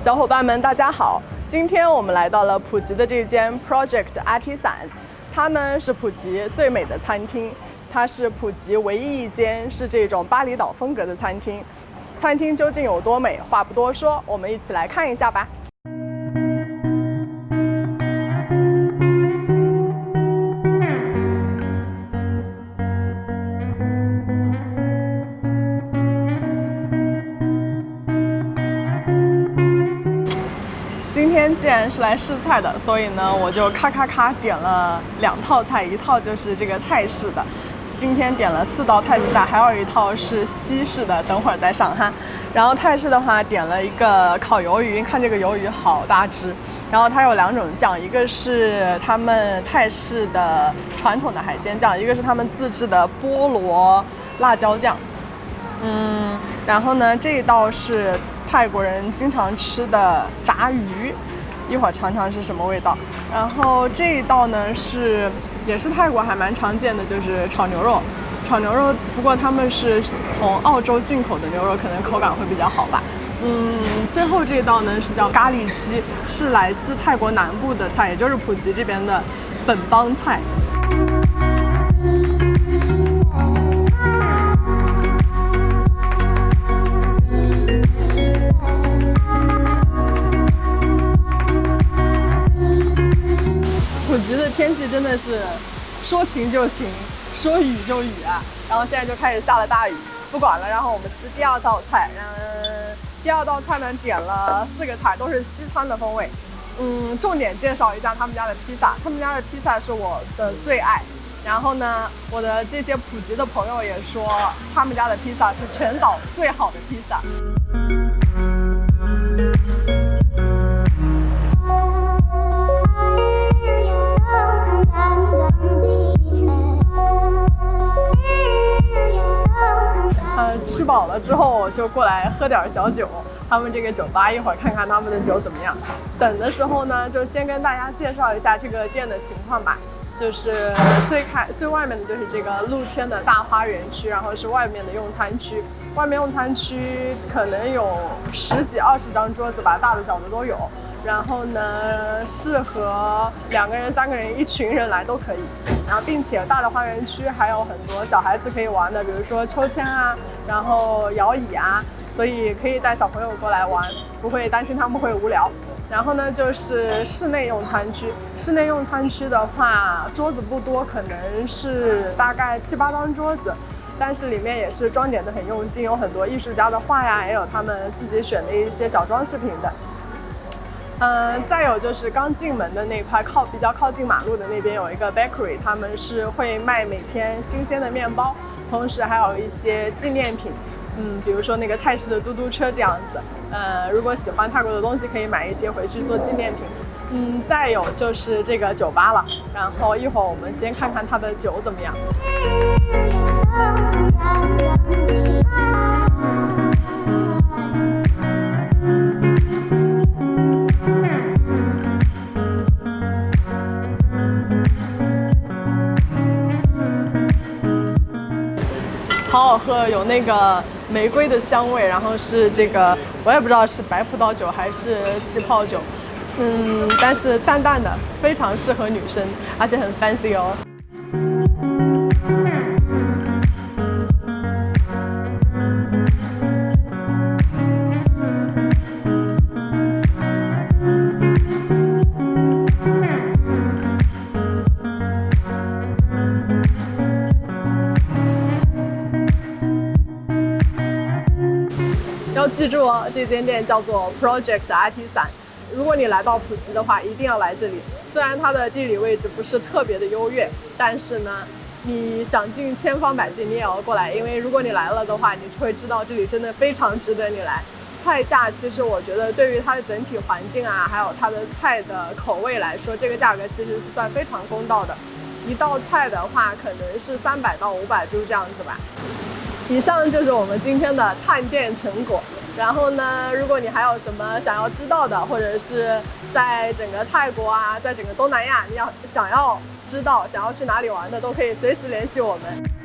小伙伴们，大家好！今天我们来到了普吉的这间 Project Artisan， 它呢是普吉最美的餐厅，它是普吉唯一一间是这种巴厘岛风格的餐厅。餐厅究竟有多美？话不多说，我们一起来看一下吧。今天既然是来试菜的，所以呢，我就咔点了2套菜，一套就是这个泰式的，今天点了4道泰式菜，还有一套是西式的，等会儿再上哈。然后泰式的话点了一个烤鱿鱼，看这个鱿鱼好大只，然后它有2种酱，一个是他们泰式的传统的海鲜酱，一个是他们自制的菠萝辣椒酱。然后呢，这一道是泰国人经常吃的炸鱼，一会儿尝尝是什么味道。然后这一道呢也是泰国还蛮常见的，就是炒牛肉。炒牛肉，不过他们是从澳洲进口的牛肉，可能口感会比较好吧。最后这道呢是叫咖喱鸡，是来自泰国南部的菜，也就是普吉这边的本帮菜。普吉的天气真的是说晴就晴，说雨就雨啊！然后现在就开始下了大雨，不管了。然后我们吃第2道菜，第2道菜呢点了4个菜，都是西餐的风味。重点介绍一下他们家的披萨，他们家的披萨是我的最爱。然后呢，我的这些普吉的朋友也说，他们家的披萨是全岛最好的披萨。吃饱了之后就过来喝点小酒，他们这个酒吧一会儿看看他们的酒怎么样。等的时候呢，就先跟大家介绍一下这个店的情况吧。就是最外面的就是这个露天的大花园区，然后是外面的用餐区。外面用餐区可能有10几20张桌子吧，大的小的都有。然后呢，适合2个人、3个人、一群人来都可以。然后，并且大的花园区还有很多小孩子可以玩的，比如说秋千啊，然后摇椅啊，所以可以带小朋友过来玩，不会担心他们会无聊。然后呢，就是室内用餐区。室内用餐区的话，桌子不多，可能是大概7、8张桌子，但是里面也是装点的很用心，有很多艺术家的画呀，也有他们自己选的一些小装饰品的。再有就是刚进门的那块比较靠近马路的那边有一个 bakery， 他们是会卖每天新鲜的面包，同时还有一些纪念品，比如说那个泰式的嘟嘟车这样子。如果喜欢泰国的东西，可以买一些回去做纪念品。再有就是这个酒吧了，然后一会儿我们先看看它的酒怎么样。好好喝，有那个玫瑰的香味，然后是这个我也不知道是白葡萄酒还是气泡酒，但是淡淡的，非常适合女生，而且很 fancy 哦。要记住哦，这间店叫做 Project Artisan。如果你来到普吉的话，一定要来这里。虽然它的地理位置不是特别的优越，但是呢，你想尽千方百计，你也要过来。因为如果你来了的话，你就会知道这里真的非常值得你来。菜价其实我觉得对于它的整体环境啊，还有它的菜的口味来说，这个价格其实是算非常公道的。一道菜的话，可能是300到500铢这样子吧。以上就是我们今天的探店成果。然后呢，如果你还有什么想要知道的，或者是在整个泰国啊，在整个东南亚，你想要知道想要去哪里玩的，都可以随时联系我们。